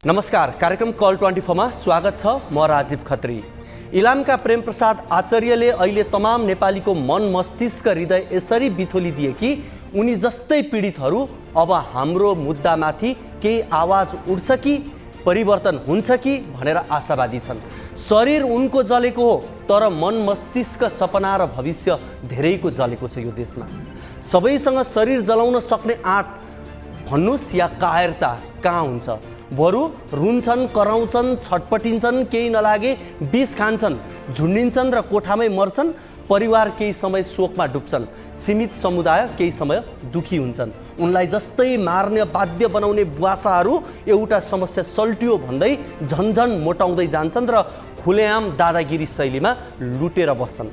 नमस्कार, कार्यक्रम कल 24 मा स्वागत छ। म राजीव खत्री। इलामका प्रेम प्रसाद आचार्यले अहिले तमाम नेपालीको मन मस्तिष्क हृदय यसरी बिथोलिदिए कि उनी जस्तै पीडितहरू अब हाम्रो मुद्दामाथि केही आवाज उठ्छ कि परिवर्तन हुन्छ कि भनेर आशावादी छन्। शरीर उनको जलेको हो, तर मन मस्तिष्क सपना र भविष्य धेरैको जलेको छ। यो देशमा सबैसँग शरीर जलाउन सक्ने आँट भन्नुस् या कायरता कहाँ हुन्छ? बरु रुन्छन्, कराउँछन्, छटपटिन्छन्, केही नलागे विष खान्छन्, झुन्डिन्छन् र कोठामै मर्छन्। परिवार केही समय शोकमा डुब्छन्, सीमित समुदाय केही समय दुखी हुन्छन्। उनलाई जस्तै मार्ने बाध्य बनाउने बुवासाहरू एउटा समस्या सल्टियो भन्दै झन्झन मोटाउँदै जान्छन् र खुलेआम दादागिरी शैलीमा लुटेर बस्छन्।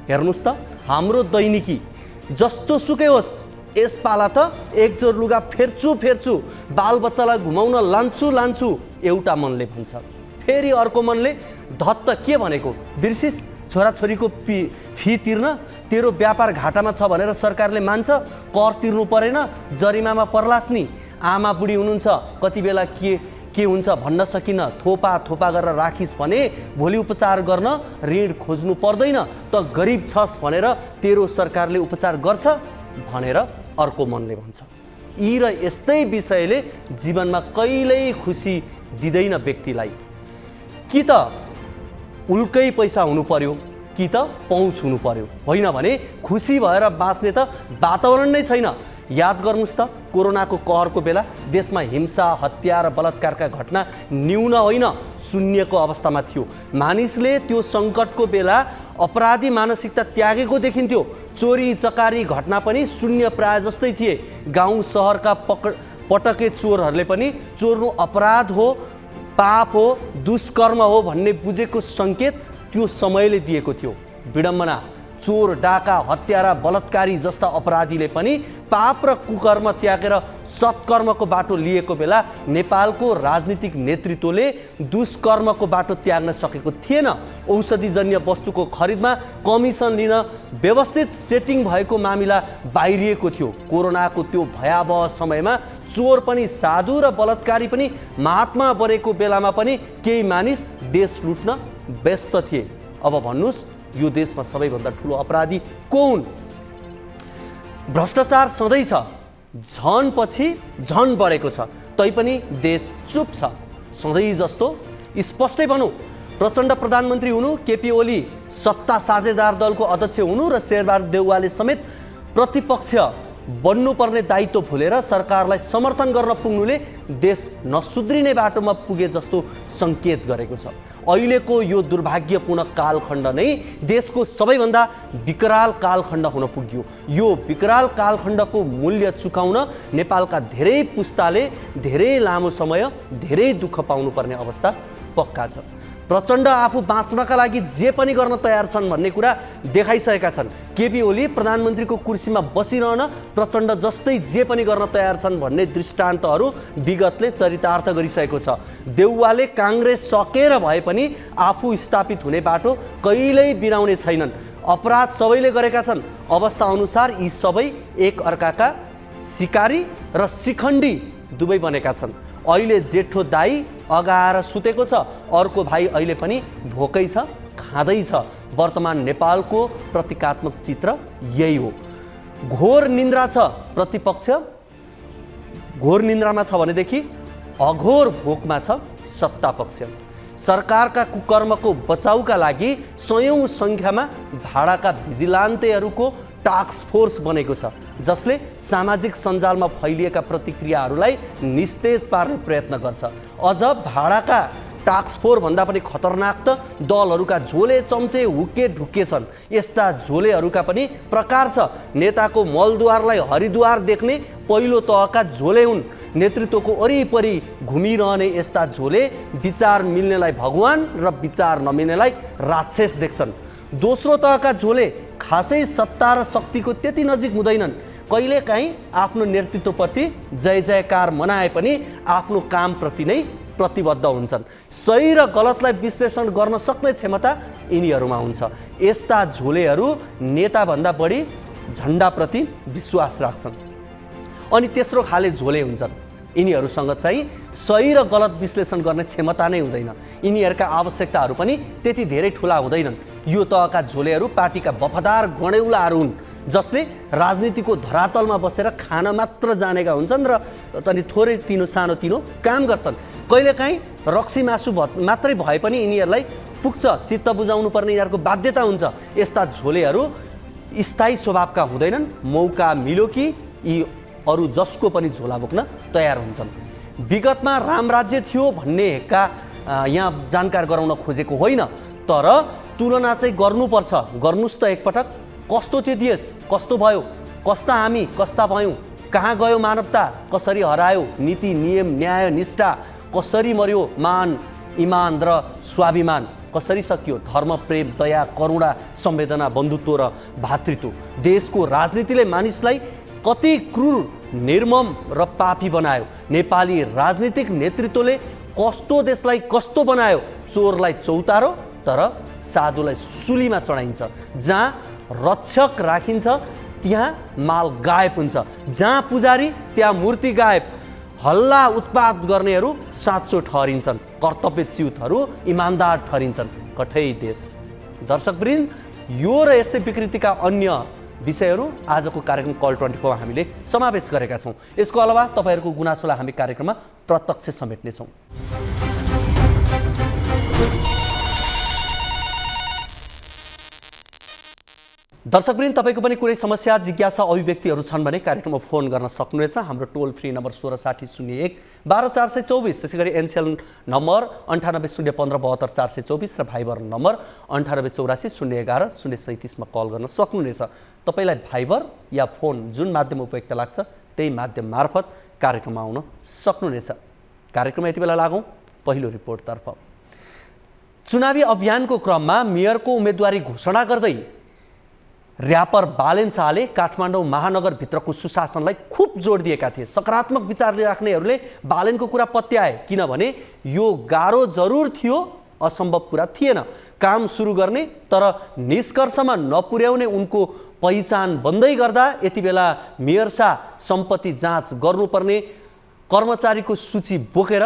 हेर्नुस् त, हाम्रो दैनिकी जस्तो सुकै होस्, यसपाला त एक जोर लुगा फेर्छु, बालबच्चालाई घुमाउन लान्छु एउटा मनले भन्छ। फेरि अर्को मनले धत्त के भनेको बिर्सिस, छोराछोरीको फी तिर्न तेरो व्यापार घाटामा छ भनेर सरकारले मान्छ, कर तिर्नु परेन, जरिमामा पर्लास् नि। आमा बुढी हुनुहुन्छ, कति बेला के हुन्छ भन्न सकिन, थोपा गरेर राखिस् भने भोलि उपचार गर्न ऋण खोज्नु पर्दैन, त गरिब छस् भनेर तेरो सरकारले उपचार गर्छ भनेर अर्को मनले भन्छ। यी र यस्तै विषयले जीवनमा कहिल्यै खुसी दिँदैन व्यक्तिलाई। कि त उल्कै पैसा हुनु पर्यो, कि त पहुँच हुनु पर्यो, होइन भने खुसी भएर बाँच्ने त वातावरण नै छैन। याद गर्नुहोस् त, कोरोनाको कहरको बेला देशमा हिंसा, हत्या र बलात्कारका घटना न्यून होइन शून्यको अवस्थामा थियो। मानिसले त्यो सङ्कटको बेला अपराधी मानसिकता त्यागेको देखिन्थ्यो। चोरी चकारी घटना पनि शून्य प्राय जस्तै थिए। गाउँ सहरका पटके चोरहरूले पनि चोर्नु अपराध हो, पाप हो, दुष्कर्म हो भन्ने बुझेको सङ्केत त्यो समयले दिएको थियो। विडम्बना, चोर, डाका, हत्यारा, बलात्कारी जस्ता अपराधीले पनि पाप र कुकर्म त्यागेर सत्कर्मको बाटो लिएको बेला नेपालको राजनीतिक नेतृत्वले दुष्कर्मको बाटो त्याग्न सकेको थिएन। औषधिजन्य वस्तुको खरिदमा कमिसन लिन व्यवस्थित सेटिङ भएको मामिला बाहिरिएको थियो। कोरोनाको त्यो भयावह समयमा चोर पनि साधु र बलात्कारी पनि महात्मा बनेको बेलामा पनि केही मानिस देश लुट्न व्यस्त थिए। अब भन्नुहोस्, यो देशमा सबैभन्दा ठुलो अपराधी को हुन्? भ्रष्टाचार सधैँ छ, झन पछि झन बढेको छ, तैपनि देश चुप छ। सधैँ जस्तो स्पष्टै भनौँ, प्रचण्ड प्रधानमन्त्री हुनु, केपी ओली सत्ता साझेदार दलको अध्यक्ष हुनु र शेरबहादुर देउवाले समेत प्रतिपक्ष बन्नुपर्ने दायित्व भुलेर सरकारलाई समर्थन गर्न पुग्नुले देश नसुध्रिने बाटोमा पुगे जस्तो सङ्केत गरेको छ। अहिलेको यो दुर्भाग्यपूर्ण कालखण्ड नै देशको सबैभन्दा विकराल कालखण्ड हुन पुग्यो। यो विकराल कालखण्डको मूल्य चुकाउन नेपालका धेरै पुस्ताले धेरै लामो समय धेरै दुःख पाउनुपर्ने अवस्था पक्का छ। प्रचण्ड आफू बाँच्नका लागि जे पनि गर्न तयार छन् भन्ने कुरा देखाइसकेका छन्। केपी ओली प्रधानमन्त्रीको कुर्सीमा बसिरहन प्रचण्ड जस्तै जे पनि गर्न तयार छन् भन्ने दृष्टान्तहरू विगतले चरितार्थ गरिसकेको छ। देउवाले काङ्ग्रेस सकेर भए पनि आफू स्थापित हुने बाटो कहिल्यै बिराउने छैनन्। अपराध सबैले गरेका छन्। अवस्था अनुसार यी सबै एक अर्काका सिकारी र शिखण्डी दुवै बनेका छन्। अहिले जेठो दाई अगाएर सुतेको छ, अर्को भाइ अहिले पनि भोकै छ, खाँदैछ। वर्तमान नेपालको प्रतीकात्मक चित्र यही हो। घोर निन्द्रा छ प्रतिपक्ष, घोर निन्द्रामा छ भनेदेखि अघोर भोकमा छ सत्तापक्ष। सरकारका कुकर्मको बचाउका लागि सयौं सङ्ख्यामा भाडाका भिजिलान्तेहरूको टास्क फोर्स बनेको छ, जसले सामाजिक सञ्जालमा फैलिएका प्रतिक्रियाहरूलाई निस्तेज पार्ने प्रयत्न गर्छ। अझ भाडाका टास्क फोर्स भन्दा पनि खतरनाक त दलहरूका झोले चम्चे हुक्के ढुक्के छन्। यस्ता झोलेहरूका पनि प्रकार छ। नेताको मलद्वारलाई हरिद्वार देख्ने पहिलो तहका झोले हुन्। नेतृत्वको वरिपरि घुमिरहने यस्ता झोले विचार मिल्नेलाई भगवान र विचार नमिल्नेलाई राक्षस देख्छन्। दोस्रो तहका झोले खासै सत्ता र शक्तिको त्यति नजिक हुँदैनन्। कहिलेकाहीँ आफ्नो नेतृत्वप्रति जय जयकार मनाए पनि आफ्नो कामप्रति नै प्रतिबद्ध हुन्छन्। सही र गलतलाई विश्लेषण गर्न सक्ने क्षमता यिनीहरूमा हुन्छ। यस्ता झोलेहरू नेताभन्दा बढी झन्डाप्रति विश्वास राख्छन्। अनि तेस्रो खाले झोले हुन्छन् यिनीहरूसँग चाहिँ सही र गलत विश्लेषण गर्ने क्षमता नै हुँदैन। यिनीहरूका आवश्यकताहरू पनि त्यति धेरै ठुला हुँदैनन्। यो तहका झोलेहरू पार्टीका वफादार गणेउलाहरू हुन् जसले राजनीतिको धरातलमा बसेर खान मात्र जानेका हुन्छन् र तनी थोरै सानो तिनो काम गर्छन्। कहिलेकाहीँ रक्सी मासु मात्रै भए पनि यिनीहरूलाई पुग्छ, चित्त बुझाउनु पर्ने यिनीहरूको बाध्यता हुन्छ। यस्ता झोलेहरू स्थायी स्वभावका हुँदैनन्। मौका मिल्यो कि यी अरू जसको पनि झोला बोक्न तयार हुन्छन्। विगतमा रामराज्य थियो भन्नेका यहाँ जानकार गराउन खोजेको होइन, तर तुलना चाहिँ गर्नुपर्छ। गर्नुस् त एकपटक। कस्तो थियो देश, कस्तो भयो, कस्ता हामी कस्ता भयौँ, कहाँ गयो मानवता, कसरी हरायो नीति नियम न्याय निष्ठा, कसरी मर्यो मान इमान र स्वाभिमान, कसरी सकियो धर्म प्रेम दया करुणा संवेदना बन्धुत्व र भातृत्व। देशको राजनीतिले मानिसलाई कति क्रूर निर्मम र पापी बनायो। नेपाली राजनीतिक नेतृत्वले कस्तो देशलाई कस्तो बनायो। चोरलाई चौतारो तर साधुलाई सुलीमा चढाइन्छ। जहाँ रक्षक राखिन्छ त्यहाँ माल गायब हुन्छ। जहाँ पुजारी त्यहाँ मूर्ति गायब। हल्ला उत्पात गर्नेहरू साँचो ठहरिन्छन्, कर्तव्यच्युतहरू इमान्दार ठहरिन्छन्। कठै देश। दर्शकवृन्द, यो र यस्तै विकृतिका अन्य विषयहरू आजको कार्यक्रम कल 24 हामीले समावेश गरेका छौँ। यसको अलावा तपाईँहरूको गुनासोलाई हामी कार्यक्रममा प्रत्यक्ष समेट्नेछौँ। दर्शकवृन्द, तपाईँको पनि कुनै समस्या जिज्ञासा अभिव्यक्तिहरू छन् भने कार्यक्रममा फोन गर्न सक्नुहुनेछ। हाम्रो टोल फ्री नम्बर 166001 12424, त्यसै गरी एनसेल नम्बर 9801572424 र भाइबर नम्बर 9884 011 037 मा कल गर्न सक्नुहुनेछ। तपाईँलाई भाइबर या फोन जुन माध्यम उपयुक्त लाग्छ त्यही माध्यम मार्फत कार्यक्रममा आउन सक्नुहुनेछ। कार्यक्रममा यति बेला लागौँ पहिलो रिपोर्टतर्फ। चुनावी अभियानको क्रममा मेयरको उम्मेदवारी घोषणा गर्दै र्यापर बालेन शाहले काठमाडौँ महानगरभित्रको सुशासनलाई खूब जोड दिएका थिए। सकारात्मक विचारले राख्नेहरूले बालेनको कुरा पत्याए, किनभने यो गाह्रो जरुर थियो, असम्भव कुरा थिएन। काम सुरु गर्ने तर निष्कर्षमा नपुर्याउने उनको पहिचान बन्दै गर्दा यति बेला मेयर शाह सम्पत्ति जाँच गर्नुपर्ने कर्मचारीको सूची बोकेर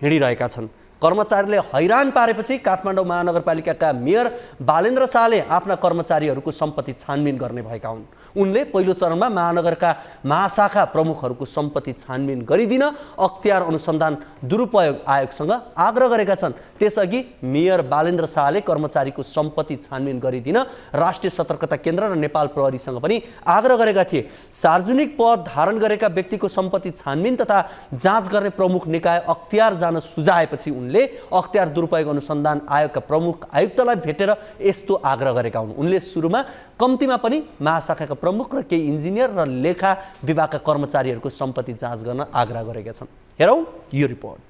हिँडिरहेका छन्। कर्मचारीले हैरान पारेपछि काठमाडौँ महानगरपालिकाका मेयर बालेन्द्र शाहले आफ्ना कर्मचारीहरूको सम्पत्ति छानबिन गर्ने भएका हुन्। उनले पहिलो चरणमा महानगरका महाशाखा प्रमुखहरूको सम्पत्ति छानबिन गरिदिन अख्तियार अनुसन्धान दुरुपयोग आयोगसँग आग्रह गरेका छन्। त्यसअघि मेयर बालेन्द्र शाहले कर्मचारीको सम्पत्ति छानबिन गरिदिन राष्ट्रिय सतर्कता केन्द्र र नेपाल प्रहरीसँग पनि आग्रह गरेका थिए। सार्वजनिक पद धारण गरेका व्यक्तिको सम्पत्ति छानबिन तथा जाँच गर्ने प्रमुख निकाय अख्तियार जान सुझाएपछि उनले अख्तियार दुरुपयोग अनुसन्धान आयोगका प्रमुख आयुक्तलाई भेटेर यस्तो आग्रह गरेका हुन्। उनले सुरुमा कम्तीमा पनि महाशाखाका प्रमुख र केही इन्जिनियर र लेखा विभागका कर्मचारीहरूको सम्पत्ति जाँच गर्न आग्रह गरेका छन्। हेरौँ यो रिपोर्ट।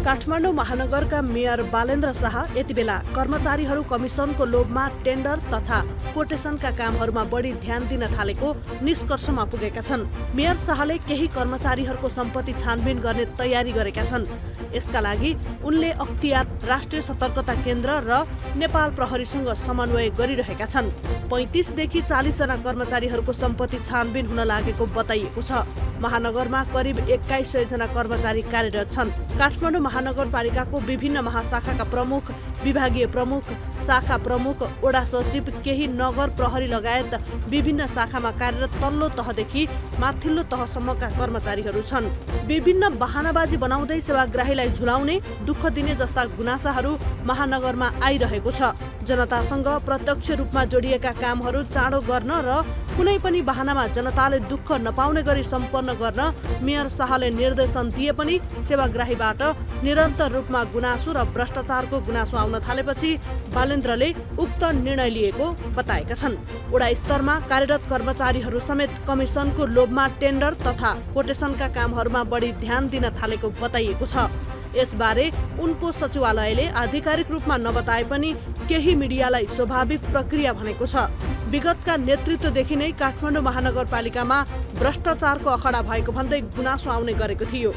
काठमाडौँ महानगरका मेयर बालेन्द्र शाह यति बेला कर्मचारीहरू कमिसनको लोभमा टेन्डर तथा कोटेसनका कामहरूमा बढी ध्यान दिन थालेको निष्कर्षमा पुगेका छन्। मेयर शाहले केही कर्मचारीहरूको सम्पत्ति छानबिन गर्ने तयारी गरेका छन्। यसका लागि उनले अख्तियार राष्ट्रिय सतर्कता केन्द्र र नेपाल प्रहरीसँग समन्वय गरिरहेका छन्। 35 देखि 40 जना कर्मचारीहरूको सम्पत्ति छानबिन हुन लागेको बताइएको छ। महानगरमा करिब 2100 जना कर्मचारी कार्यरत छन्। काठमाडौँ महानगरपालिकाको विभिन्न महाशाखाका प्रमुख, विभागीय प्रमुख, शाखा प्रमुख, वडा सचिव, केही नगर प्रहरी लगायत विभिन्न शाखामा कार्यरत तल्लो तहदेखि माथिल्लो तहसम्मका कर्मचारीहरू छन्। विभिन्न बहानाबाजी बनाउँदै सेवाग्राहीलाई झुलाउने, दुःख दिने जस्ता गुनासाहरू महानगरमा आइरहेको छ। जनतासँग प्रत्यक्ष रूपमा जोडिएका कामहरू चाँडो गर्न र कुनै पनि बहानामा जनताले दुःख नपाउने गरी सम्पन्न गर्न मेयर शाहले निर्देशन दिए पनि सेवाग्राहीबाट निरन्तर रूपमा गुनासो र भ्रष्टाचारको गुनासो आउन थालेपछि बालेन्द्रले उक्त निर्णय लिएको बताएका छन्। वडा स्तरमा कार्यरत कर्मचारीहरू समेत कमिसनको लोभमा टेन्डर तथा कोटेसनका कामहरूमा बढी ध्यान दिन थालेको बताइएको छ। यसबारे उनको सचिवालयले आधिकारिक रूपमा नबताए पनि केही मिडियालाई स्वाभाविक प्रक्रिया भनेको छ। विगतका नेतृत्वदेखि नै काठमाडौँ महानगरपालिकामा भ्रष्टाचारको अखडा भएको भन्दै गुनासो आउने गरेको थियो।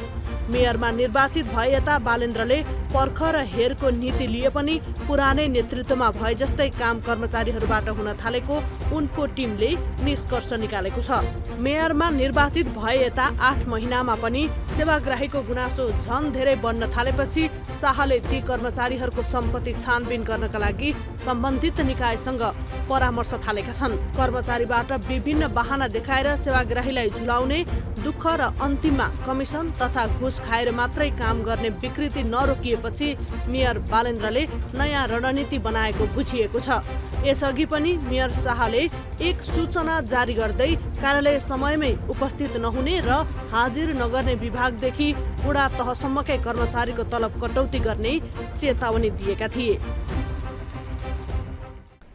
मेयरमा निर्वाचित भए यता बालेन्द्रले पर्ख र हेरको नीति लिए पनि पुरानै नेतृत्वमा भए जस्तै काम कर्मचारीहरूबाट हुन थालेको उनको टिमले निष्कर्ष निकालेको छ। मेयरमा निर्वाचित भए यता 8 महिनामा पनि सेवाग्राहीको गुनासो झन धेरै बढ्न थालेपछि शाहले ती कर्मचारीहरूको सम्पत्ति छानबिन गर्नका लागि सम्बन्धित निकायसँग परामर्श थालेका छन्। कर्मचारीबाट विभिन्न बहाना देखाएर सेवाग्राहीलाई झुलाउने, दुःख र अन्तिममा कमिसन तथा घुस खाएर मात्रै काम गर्ने विकृति नरोकिएपछि मेयर बालेन्द्रले नयाँ रणनीति बनाएको बुझिएको छ। यसअघि पनि मेयर शाहले एक सूचना जारी गर्दै कार्यालय समयमै उपस्थित नहुने र हाजिर नगर्ने विभागदेखि वडा तहसम्मकै कर्मचारीको तलब कटौती गर्ने चेतावनी दिएका थिए।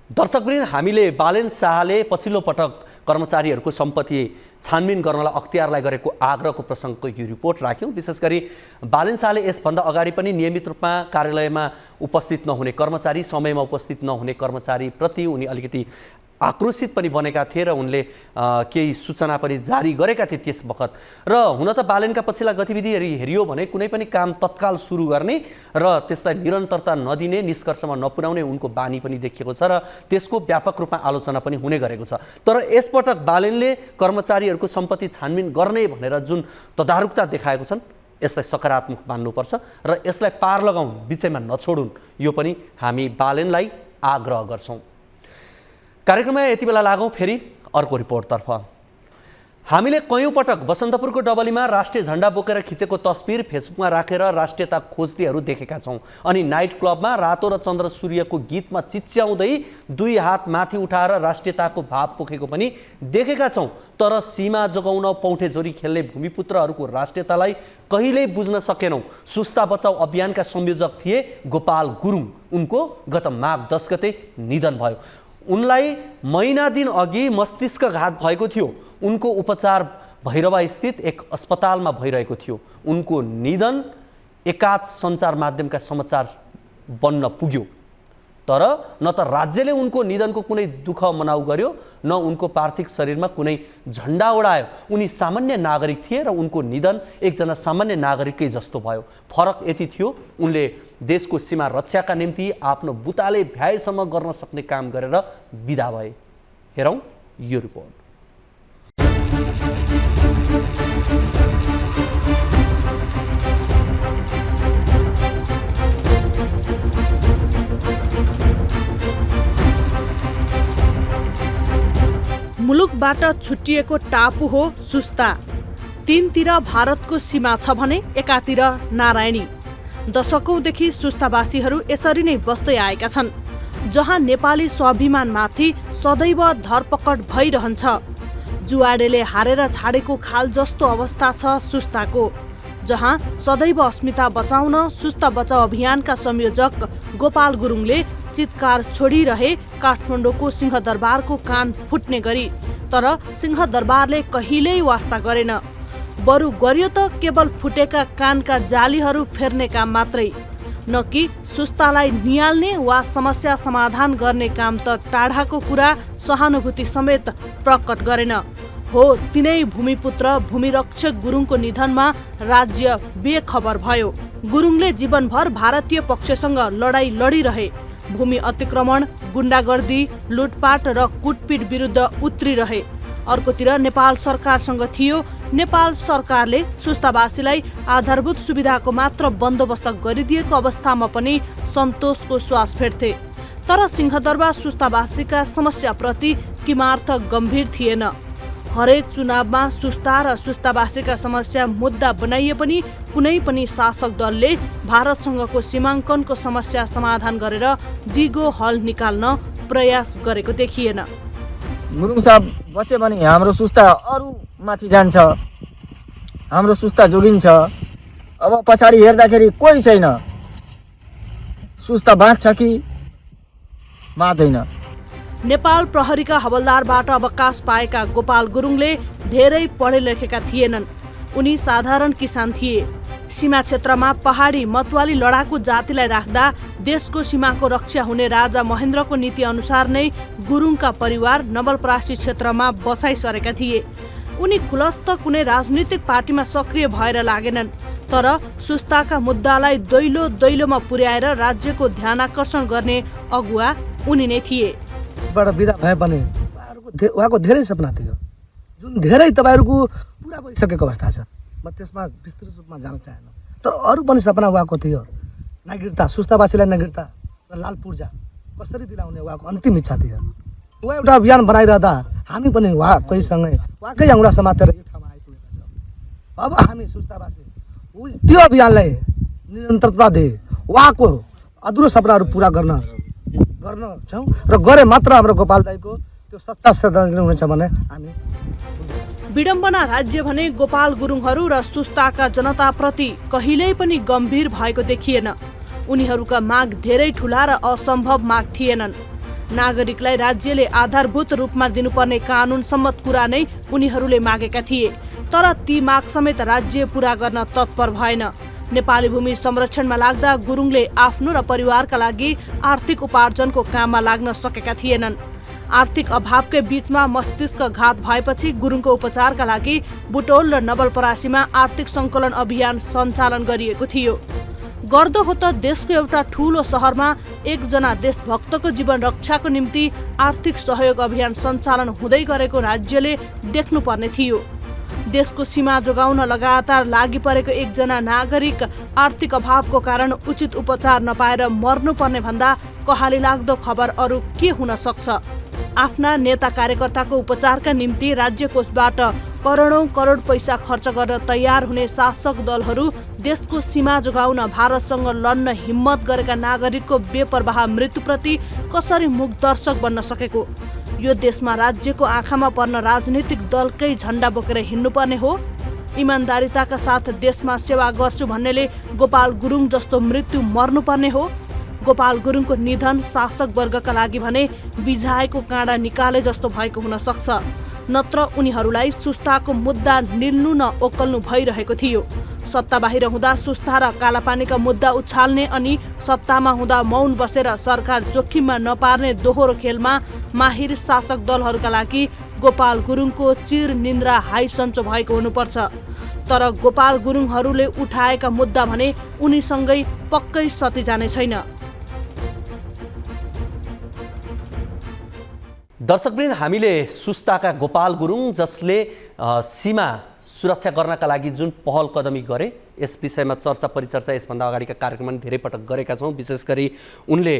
दर्शकवृन्द, हामीले बालेन शाहले पछिल्लो पटक कर्मचारीहरूको सम्पत्ति छानबिन गर्नलाई अख्तियारलाई गरेको आग्रहको प्रसङ्गको यो रिपोर्ट राख्यौँ। विशेष गरी बालेन शाहले यसभन्दा अगाडि पनि नियमित रूपमा कार्यालयमा उपस्थित नहुने कर्मचारी, समयमा उपस्थित नहुने कर्मचारीप्रति उनी अलिकति आक्रोशित पनि बनेका थिए र उनले केही सूचना पनि जारी गरेका थिए त्यस बखत। र हुन त बालेनका पछिल्ला गतिविधिहरू हेरियो भने कुनै पनि काम तत्काल सुरु गर्ने र त्यसलाई निरन्तरता नदिने, निष्कर्षमा नपुर्याउने उनको बानी पनि देखिएको छ र त्यसको व्यापक रूपमा आलोचना पनि हुने गरेको छ। तर यसपटक बालेनले कर्मचारीहरूको सम्पत्ति छानबिन गर्ने भनेर जुन तदारुकता देखाएको छन् यसलाई सकारात्मक मान्नुपर्छ र यसलाई पार लगाउन, बिचैमा नछोडुन्, यो पनि हामी बालेनलाई आग्रह गर्छौँ। कार्यक्रममा यति बेला लागौँ फेरि अर्को रिपोर्टतर्फ। हामीले कयौँ पटक बसन्तपुरको डबलीमा राष्ट्रिय झण्डा बोकेर खिचेको तस्बिर फेसबुकमा राखेर राष्ट्रियता खोज्नेहरू देखेका छौँ। अनि नाइट क्लबमा रातो र चन्द्र सूर्यको गीतमा चिच्याउँदै 2 हात माथि उठाएर राष्ट्रियताको भाव पोखेको पनि देखेका छौँ। तर सीमा जोगाउन पौठेझोरी खेल्ने भूमिपुत्रहरूको राष्ट्रियतालाई कहिल्यै बुझ्न सकेनौँ। सुस्ता बचाउ अभियानका संयोजक थिए गोपाल गुरुङ। उनको गत माघ 10 गते निधन भयो। उनलाई महिना दिन अघि मस्तिष्कघात भएको थियो। उनको उपचार भैरवा स्थित एक अस्पतालमा भइरहेको थियो। उनको निधन एकाध सञ्चार माध्यमका समाचार बन्न पुग्यो। तर न त राज्यले उनको निधनको कुनै दुःख मनाउ गर्यो, न उनको पार्थिव शरीरमा कुनै झण्डा उडायो। उनी सामान्य नागरिक थिए र उनको निधन एकजना सामान्य नागरिकै जस्तो भयो। फरक यति थियो, उनले देशको सीमा रक्षाका निम्ति आफ्नो बुताले भ्याएसम्म गर्न सक्ने काम गरेर बिदा भए। हेरौँ यो रिपोर्ट। मुलुकबाट छुट्टिएको टापु हो सुस्ता। तीनतिर भारतको सीमा छ भने एकातिर नारायणी। दशकौंदेखि सुस्तावासीहरू यसरी नै बस्दै आएका छन्, जहाँ नेपाली स्वाभिमानमाथि सदैव धरपकड भइरहन्छ। जुवाडेले हारेर छाडेको खाल जस्तो अवस्था छ सुस्ताको, जहाँ सदैव अस्मिता बचाउन सुस्ता बचाउ अभियानका संयोजक गोपाल गुरुङले चित्कार छोडिरहे काठमाडौँको सिंहदरबारको कान फुट्ने गरी। तर सिंहदरबारले कहिल्यै वास्ता गरेन। बरु गर्यो त केवल फुटेका कानका जालीहरू फेर्ने काम मात्रै, न कि सुस्तालाई नियाल्ने वा समस्या समाधान गर्ने काम त टाढाको कुरा सहानुभूति समेत प्रकट गरेन। हो, तिनै भूमिपुत्र भूमिरक्षक गुरुङको निधनमा राज्य बेखबर भयो। गुरुङले जीवनभर भारतीय पक्षसँग लडाईँ लडिरहे। भूमि अतिक्रमण, गुण्डागर्दी, लुटपाट र कुटपिट विरुद्ध उत्रिरहे। अर्कोतिर नेपाल सरकारसँग थियो। नेपाल सरकारले सुस्तावासीलाई आधारभूत सुविधाको मात्र बन्दोबस्त गरिदिएको अवस्थामा पनि सन्तोषको श्वास फेर्थे। तर सिंहदरबार सुस्तावासीका समस्याप्रति किमार्थ गम्भीर थिएन। हरेक चुनावमा सुस्ता र सुस्तावासीका समस्या मुद्दा बनाइए पनि कुनै पनि शासक दलले भारतसँगको सीमाङ्कनको समस्या समाधान गरेर दिगो हल निकाल्न प्रयास गरेको देखिएन। गुरुङ साहब बच्यो भने हाम्रो सुस्ता अरू माथि जान्छ, हाम्रो सुस्ता जोगिन्छ। अब पछाडि हेर्दाखेरि कोही छैन। सुस्ता बाँच्छ कि बाँच्दैन। नेपाल प्रहरीका हवलदारबाट अवकाश पाएका गोपाल गुरुङले धेरै पढे लेखेका थिएनन्। उनी साधारण किसान थिए। सीमा क्षेत्रमा पहाडी मतवाली लडाकु जातिलाई राख्दा देशको सीमाको रक्षा हुने राजा महेन्द्रको नीति अनुसार नै गुरुङका परिवार नवलपरासी क्षेत्रमा बसाइ सरेका थिए। उनी खुलस्त कुनै राजनीतिक पार्टीमा सक्रिय भएर लागेनन्। तर सुस्ताका मुद्दालाई दैलो दैलोमा पुर्याएर राज्यको ध्यानाकर्षण गर्ने अगुवा उनी नै थिए। बाट बिदा भए पनि उहाँको धेरै सपना थियो जुन धेरै तपाईँहरूको पुरा भइसकेको अवस्था छ। म त्यसमा विस्तृत रूपमा जान चाहेन, तर अरू पनि सपना उहाँको थियो। नागरिकता, सुस्तावासीलाई नागरिकता र लाल पूर्जा कसरी दिलाउने उहाँको अन्तिम इच्छा थियो। उहाँ एउटा अभियान बनाइरहँदा हामी पनि उहाँकैसँगै उहाँकै औँडा समातेर यो ठाउँमा आइपुगेका छौँ। अब हामी सुस्तावासी त्यो अभियानलाई निरन्तरता दिए उहाँको अधुरो सपनाहरू पुरा गर्न छौँ र गरे मात्र हाम्रो गोपाल दाईको त्यो सच्चा श्रद्धाञ्जली हुनेछ भने हामी। विडम्बना राज्य भने गोपाल गुरुङहरू र सुस्ताका जनताप्रति कहिल्यै पनि गम्भीर भएको देखिएन। उनीहरूका माग धेरै ठूला र असम्भव माग थिएनन्। नागरिकलाई राज्यले आधारभूत रूपमा दिनुपर्ने कानुन सम्मत कुरा नै उनीहरूले मागेका थिए, तर ती माग समेत राज्य पूरा गर्न तत्पर भएन। नेपाली भूमि संरक्षणमा लाग्दा गुरुङले आफ्नो र परिवारका लागि आर्थिक उपार्जनको काममा लाग्न सकेका थिएनन्। आर्थिक अभावकै बीचमा मस्तिष्क घात भएपछि गुरुङको उपचारका लागि बुटोल र नवलपरासीमा आर्थिक सङ्कलन अभियान सञ्चालन गरिएको थियो। गर्दो हो त देशको एउटा ठूलो सहरमा एकजना देशभक्तको जीवन रक्षाको निम्ति आर्थिक सहयोग अभियान सञ्चालन हुँदै गरेको राज्यले देख्नुपर्ने थियो। देशको सीमा जोगाउन लगातार लागि परेको एकजना नागरिक आर्थिक अभावको कारण उचित उपचार नपाएर मर्नुपर्ने भन्दा कहाली लाग्दो खबर अरू के हुन सक्छ। आफ्ना नेता कार्यकर्ताको उपचारका निम्ति राज्य कोषबाट करोडौं करोड पैसा खर्च गर्न तयार हुने शासक दलहरू देशको सीमा जोगाउन भारतसँग लड्न हिम्मत गरेका नागरिकको बेपरवाह मृत्युप्रति कसरी मुखदर्शक बन्न सकेको? यो देशमा राज्यको आँखामा पर्न राजनीतिक दलकै झण्डा बोकेर हिँड्नुपर्ने हो? इमान्दारिताका साथ देशमा सेवा गर्छु भन्नेले गोपाल गुरुङ जस्तो मृत्यु मर्नुपर्ने हो? गोपाल गुरुङको निधन शासक वर्गका लागि भने बिझाएको काँडा निकाले जस्तो भएको हुन सक्छ, नत्र उनीहरूलाई सुस्ताको मुद्दा निल्नु न ओकल्नु भइरहेको थियो। सत्ता बाहिर हुँदा सुस्ता र कालापानीका मुद्दा उछाल्ने अनि सत्तामा हुँदा मौन बसेर सरकार जोखिममा नपार्ने दोहोरो खेलमा माहिर शासक दलहरूका लागि गोपाल गुरुङको चिर निन्द्रा हाई सन्चो भएको हुनुपर्छ। तर गोपाल गुरुङहरूले उठाएका मुद्दा भने उनीसँगै पक्कै सती जाने छैन। दर्शकवृन्द, हामीले सुस्ताका गोपाल गुरुङ जसले सीमा सुरक्षा गर्नका लागि जुन पहल कदमी गरे यस विषयमा चर्चा परिचर्चा यसभन्दा अगाडिका कार्यक्रममा धेरै पटक गरेका छौँ। विशेष गरी उनले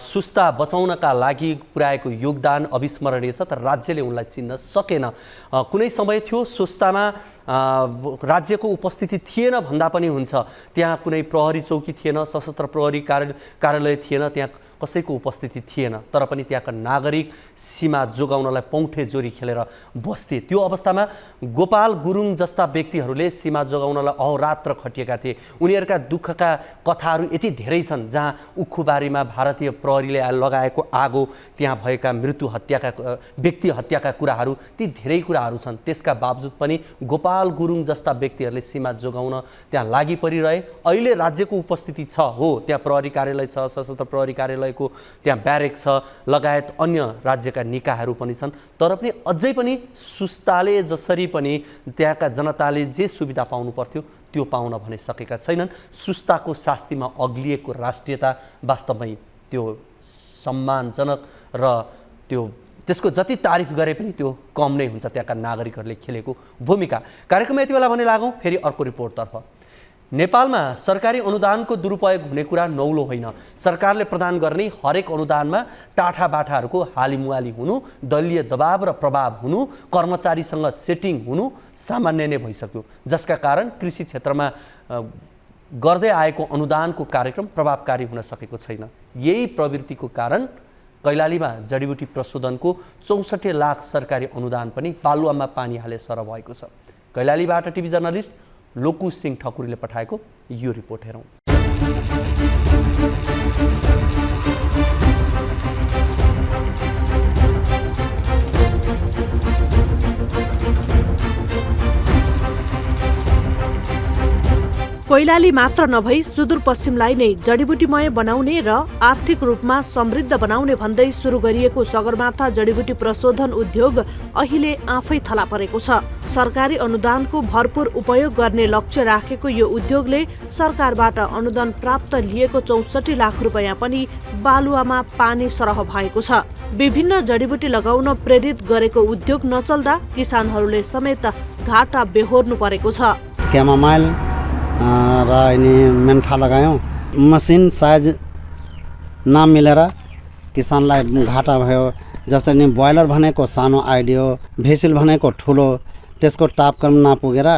सुस्ता बचाउनका लागि पुर्याएको योगदान अविस्मरणीय छ, तर राज्यले उनलाई चिन्न सकेन। कुनै समय थियो सुस्तामा राज्यको उपस्थिति थिएन भन्दा पनि हुन्छ। त्यहाँ कुनै प्रहरी चौकी थिएन, सशस्त्र प्रहरी कार्यालय थिएन, त्यहाँ कसैको उपस्थिति थिएन, तर पनि त्यहाँका नागरिक सीमा जोगाउनलाई पौठे जोरी खेलेर बस्थे। त्यो अवस्थामा गोपाल गुरुङ जस्ता व्यक्तिहरूले सीमा जोगाउनलाई अहोरात्र खटिएका थिए। उनीहरूका दुःखका कथाहरू यति धेरै छन्, जहाँ उखुबारीमा भारतीय प्रहरीले लगाएको आगो, त्यहाँ भएका मृत्यु हत्याका व्यक्ति हत्याका कुराहरू, ती धेरै कुराहरू छन्। त्यसका बावजुद पनि गोपाल गुरुङ जस्ता व्यक्तिहरूले सीमा जोगाउन त्यहाँ लागि परिरहे। अहिले राज्यको उपस्थिति छ, हो त्यहाँ प्रहरी कार्यालय छ, सशस्त्र प्रहरी कार्यालय को त्यहाँ ब्यारेक छ, लगायत अन्य राज्यका निकायहरू पनि छन्, तर पनि अझै पनि सुस्ताले जसरी पनि त्यहाँका जनताले जे सुविधा पाउनु पर्थ्यो त्यो पाउन भने सकेका छैनन्। सुस्ताको शास्तिमा अग्लिएको राष्ट्रियता वास्तवमै त्यो सम्मानजनक र त्यसको जति तारिफ गरे पनि त्यो कम नै हुन्छ त्यहाँका नागरिकहरूले खेलेको भूमिका। कार्यक्रममा यति बेला भने लागौँ फेरि अर्को रिपोर्टतर्फ। नेपालमा सरकारी अनुदानको दुरुपयोग हुने कुरा नौलो होइन। सरकारले प्रदान गर्ने हरेक अनुदानमा टाठाबाठाहरूको हालिमुहाली हुनु, दलीय दबाव र प्रभाव हुनु, कर्मचारीसँग सेटिङ हुनु सामान्य नै भइसक्यो, जसका कारण कृषि क्षेत्रमा गर्दै आएको अनुदानको कार्यक्रम प्रभावकारी हुन सकेको छैन। यही प्रवृत्तिको कारण कैलालीमा जडीबुटी प्रशोधनको 64 लाख सरकारी अनुदान पनि बालुवामा पानी हाले सर भएको छ। कैलालीबाट टिभी जर्नलिस्ट लोकु सिंह ठकुरीले पठाएको यो रिपोर्ट हेरौँ। कैलाली मात्र नभई सुदूरपश्चिमलाई नै जडीबुटीमय बनाउने र आर्थिक रूपमा समृद्ध बनाउने भन्दै सुरु गरिएको सगरमाथा जडीबुटी प्रशोधन उद्योग अहिले आफै थला परेको छ। सरकारी अनुदानको भरपूर उपयोग गर्ने लक्ष्य राखेको यो उद्योगले सरकारबाट अनुदान प्राप्त लिएको 64 लाख रुपैयाँ पनि बालुवामा पानी सरह भएको छ। विभिन्न जडीबुटी लगाउन प्रेरित गरेको उद्योग नचल्दा किसानहरूले समेत घाटा बेहोर्नु परेको छ। क्यामामाइल र यिनी मेन्था लगायौँ, मसिन साइज नमिलेर किसानलाई घाटा भयो। जस्तै नि बोइलर भनेको सानो आइडियो, भेसिल भनेको ठुलो, त्यसको तापक्रम नपुगेर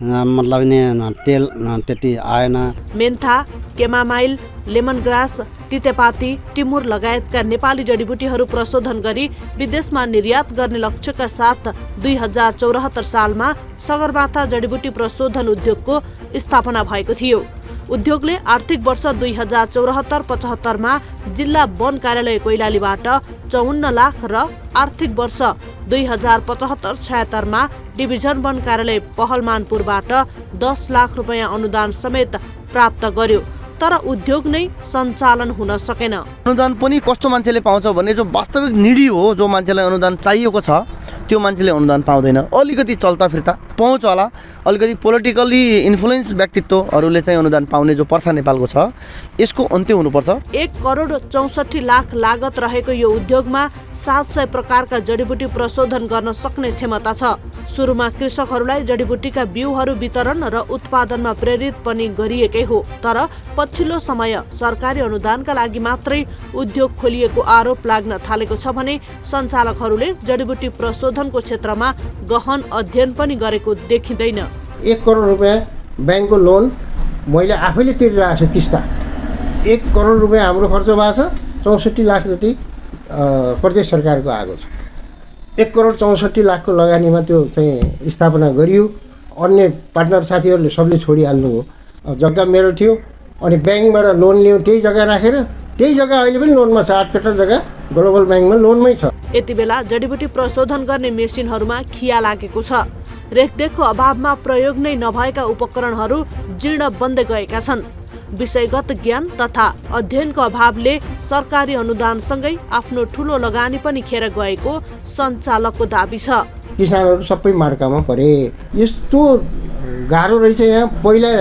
मतलब नि तेल त्यति आएन। मेन्था, केमामाइल, लेमन ग्रास, तितेपाती, टिमुर लगायतका नेपाली जडीबुटीहरू प्रशोधन गरी विदेशमा निर्यात गर्ने लक्ष्यका साथ 2074 सालमा सगरमाथा जडीबुटी प्रशोधन उद्योगको स्थापना भएको थियो। उद्योगले आर्थिक वर्ष 2074-75 मा जिल्ला वन कार्यालय कैलालीबाट 54 लाख र आर्थिक वर्ष 2075-76 मा डिभिजन वन कार्यालय पहलमानपुरबाट 10 लाख रुपैयाँ अनुदान समेत प्राप्त गर्यो। तर उद्योग नै सञ्चालन हुन सकेन। अनुदान पनि कस्तो मान्छेले पाउँछ भने जो वास्तविक निडी हो, जो मान्छेलाई अनुदान चाहिएको छ त्यो मान्छेले अनुदान पाउँदैन। अलिकति चल्ता फिर्ता पहुँच होला, अलिकति पोलिटिकली इन्फ्लुएन्स व्यक्तित्वहरूले चाहिँ अनुदान पाउने जो प्रथा नेपालको छ, यसको अन्त्य हुनुपर्छ। 1 करोड 64 लाख लागत रहेको यो उद्योगमा 700 प्रकारका जडीबुटी प्रशोधन गर्न सक्ने क्षमता छ। सुरुमा कृषकहरूलाई जडीबुटीका बिउहरू वितरण र उत्पादनमा प्रेरित पनि गरिएकै हो। तर पछिल्लो समय सरकारी अनुदानका लागि मात्रै उद्योग खोलिएको आरोप लाग्न थालेको छ भने सञ्चालकहरूले जडीबुटी प्रशोधनको क्षेत्रमा गहन अध्ययन पनि गरेको देखिँदैन। 1 करोड रुपैयाँ ब्याङ्कको लोन मैले आफैले तिरिरहेको छु किस्ता। 1 करोड रुपैयाँ हाम्रो खर्च भएको छ, 64 लाख जति प्रदेश सरकारको आएको छ। 1 करोड 64 लाखको लगानीमा त्यो चाहिँ स्थापना गरियो। अन्य पार्टनर साथीहरूले सबले छोडिहाल्नु हो। जग्गा मेरो थियो, अनि ब्याङ्कबाट लोन लियो, त्यही जग्गा राखेर त्यही जग्गा अहिले पनि लोनमा छ। 8 कट्टा जग्गा ग्लोबल ब्याङ्कमा लोनमै छ। यति बेला जडीबुटी प्रशोधन गर्ने मेसिनहरूमा खिया लागेको छ। रेखदेखको अभावमा प्रयोग नै नभएका उपकरणहरू जीर्ण बन्दै गएका छन्। विषयगत ज्ञान तथा अध्ययनको अभावले सरकारी अनुदानसँगै आफ्नो ठुलो लगानी पनि खेर गएको सञ्चालकको दाबी छ। किसानहरू सबै मार्कामा परे। यस्तो गाह्रो रहेछ यहाँ। पहिला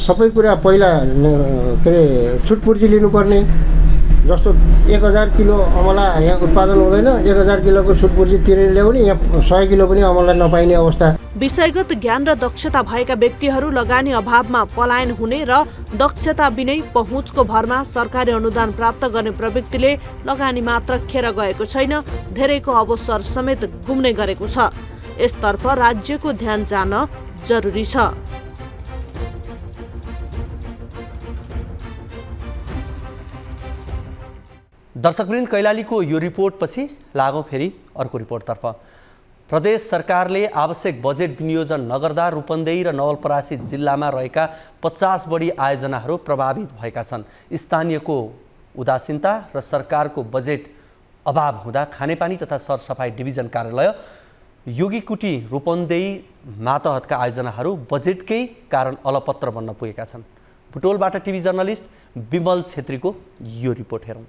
सबै कुरा के अरे छुटपुर्जी लिनुपर्ने। जस्तो 1000 किलो अमला यहाँ उत्पादन हुँदैन, 1000 किलोको छुटपुर्जी तिरेर ल्याउने, यहाँ 100 किलो पनि अमला नपाइने अवस्था। विषयगत ज्ञान र दक्षता भएका व्यक्तिहरू लगानी अभावमा पलायन हुने र दक्षता बिनै पहुँचको भरमा सरकारी अनुदान प्राप्त गर्ने प्रवृत्तिले लगानी मात्र खेर गएको छैन, धेरैको अवसर समेत गुम्ने गरेको छ। यसतर्फ राज्यको ध्यान जान जरुरी छ। दर्शकवृन्द, कैलालीको यो रिपोर्टपछि लागौँ फेरि अर्को रिपोर्टतर्फ। प्रदेश सरकारले आवश्यक बजेट विनियोजन नगर्दा रूपन्देही र नवलपरासी जिल्लामा रहेका 50 बढी आयोजनाहरू प्रभावित भएका छन्। स्थानीयको उदासीनता र सरकारको बजेट अभाव हुँदा खानेपानी तथा सरसफाई डिभिजन कार्यालय योगीकुटी रूपन्देही मातहतका आयोजनाहरू बजेटकै कारण अलपत्र बन्न पुगेका छन्। बुटोलबाट टिभी जर्नलिस्ट विमल छेत्रीको यो रिपोर्ट हेरौँ।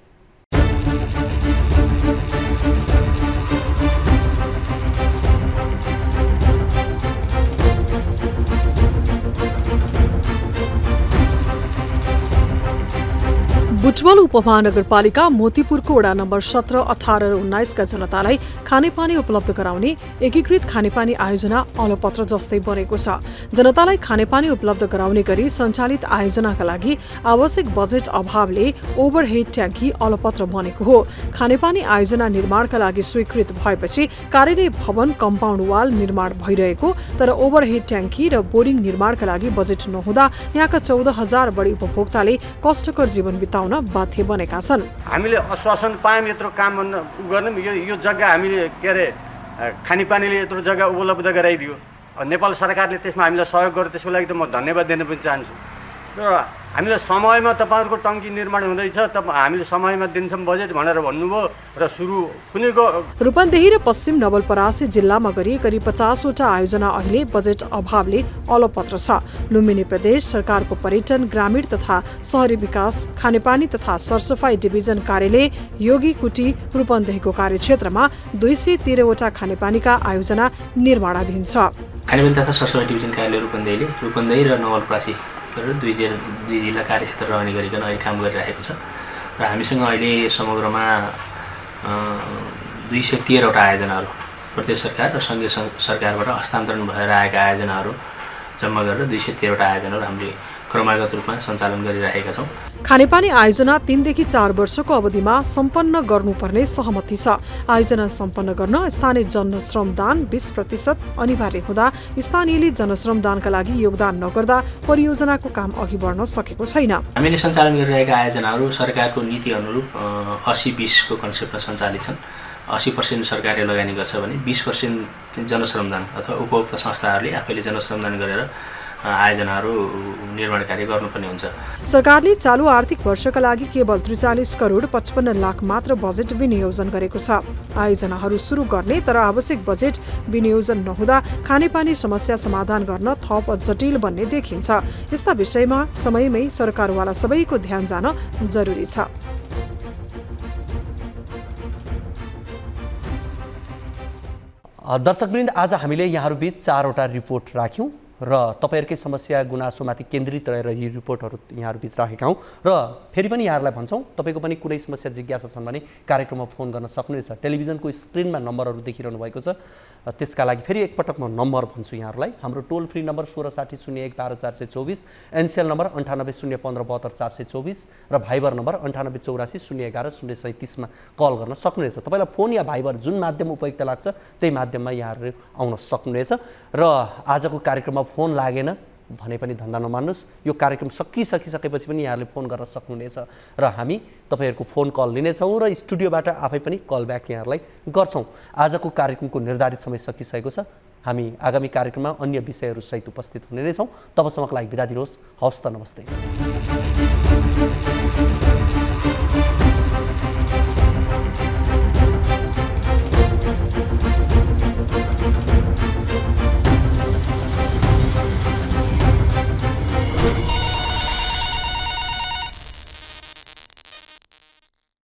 बुटवल उपमहानगरपालिका मोतीपुरको वडा नम्बर 17, 18 र 19 का जनतालाई खानेपानी उपलब्ध गराउने एकीकृत खानेपानी आयोजना अलपत्र जस्तै बनेको छ। जनतालाई खानेपानी उपलब्ध गराउने गरी सञ्चालित आयोजनाका लागि आवश्यक बजेट अभावले ओभरहेड ट्याङ्की अलपत्र बनेको हो। खानेपानी आयोजना निर्माणका लागि स्वीकृत भएपछि कार्यालय भवन कम्पाउन्ड वाल निर्माण भइरहेको, तर ओभरहेड ट्याङ्की र बोरिङ निर्माणका लागि बजेट नहुँदा यहाँका 14,000 बढी उपभोक्ताले कष्टकर जीवन बिताउन बाध्य बनेका छन्। हामीले आश्वासन पायौँ यत्रो काम गर्ने, यो जग्गा हामीले के अरे खानेपानीले यत्रो जग्गा उपलब्ध गराइदियो। नेपाल सरकारले त्यसमा हामीलाई सहयोग गर्यो, त्यसको लागि त म धन्यवाद दिन पनि चाहन्छु। र हामीले समयमा तपाईँहरूको टङ्की निर्माण हुँदैछ हामीले समयमा दिन्छौँ बजेट भनेर भन्नुभयो र सुरु कुनैको रूपन्देही र पश्चिम नवलपरासी जिल्लामा गरी करिब 50वटा आयोजना अहिले बजेट अभावले अलपत्र छ। लुम्बिनी प्रदेश सरकारको पर्यटन, ग्रामीण तथा शहरी विकास, खानेपानी तथा सरसफाई डिभिजन कार्यालय योगी कुटी रूपन्देहीको कार्यक्षेत्रमा 213वटा खानेपानीका आयोजना निर्माणाधीन छ। खानेपानी तथा सरसफाई डिभिजन कार्यालय रूपन्देही र नवलपरासी गरेर दुई जिल्ला कार्यक्षेत्र रहने गरिकन अहिले काम गरिरहेको छ र हामीसँग अहिले समग्रमा 213वटा आयोजनाहरू प्रदेश सरकार र सङ्घीय सरकारबाट हस्तान्तरण भएर आएका आयोजनाहरू जम्मा गरेर 213वटा आयोजनाहरू हामीले क्रमागत रूपमा सञ्चालन गरिरहेका छौँ। खानेपानी आयोजना 3 देखि 4 वर्षको अवधिमा सम्पन्न गर्नुपर्ने सहमति छ। आयोजना सम्पन्न गर्न स्थानीय जनश्रमदान 20% अनिवार्य हुँदा स्थानीयले जनश्रमदानका लागि योगदान नगर्दा परियोजनाको काम अघि बढ्न सकेको छैन। हामीले सञ्चालन गरिरहेका आयोजनाहरू सरकारको नीति अनुरूप 80-20 को कन्सेप्टमा सञ्चालित छन्। 80% सरकारले लगानी गर्छ भने 20% जनश्रमदान अथवा उपभोक्ता संस्थाहरूले आफैले जनश्रमदान गरेर आयोजनाहरू निर्माण कार्य गर्नुपर्ने हुन्छ। सरकारले चालु आर्थिक वर्षका लागि केवल 43 करोड 55 लाख मात्र बजेट विनियोजन गरेको छ। आयोजनाहरू सुरु गर्ने तर आवश्यक बजेट विनियोजन नहुँदा खानेपानी समस्या समाधान गर्न थप जटिल बन्ने देखिन्छ। यस्ता विषयमा समयमै सरकारवाला सबैको ध्यान जान जरुरी छ। दर्शकवृन्द, आज हामीले यहाँहरूबीच 4वटा रिपोर्ट राख्यौँ र तपाईहरुकै समस्या गुनासोमाथि केन्द्रित रहेर यी रिपोर्टहरू यहाँहरूबीच राखेका हौँ र फेरि पनि यहाँहरूलाई भन्छौँ, तपाईको पनि कुनै समस्या जिज्ञासा छन् भने कार्यक्रममा फोन गर्न सक्नुहुनेछ। टेलिभिजनको स्क्रिनमा नम्बरहरू देखिरहनु भएको छ, त्यसका लागि फेरि एकपटक म नम्बर भन्छु यहाँहरूलाई। हाम्रो टोल फ्री नम्बर 1660 01 12 424, एनसीएल नम्बर 98 015 72 424 र भाइबर नम्बर 98 84 011 037 मा कल गर्न सक्नुहुनेछ। तपाईलाई फोन या भाइबर जुन माध्यम उपयुक्त लाग्छ त्यही माध्यममा यहाँहरू आउन सक्नुहुनेछ। र आजको कार्यक्रममा फोन लागेन भने पनि धन्दा नमान्नुस्, यो कार्यक्रम सकिसकेपछि पनि यहाँहरूले फोन गर्न सक्नुहुनेछ र हामी तपाईहरुको फोन कल लिनेछौँ र स्टुडियोबाट आफै पनि कल ब्याक यहाँहरूलाई गर्छौँ। आजको कार्यक्रमको निर्धारित समय सकिसकेको छ। हामी आगामी कार्यक्रममा अन्य विषयहरू सहित उपस्थित हुने नै छौँ। तबसम्मको लागि बिदा दिनुहोस्। हवस् त, नमस्ते।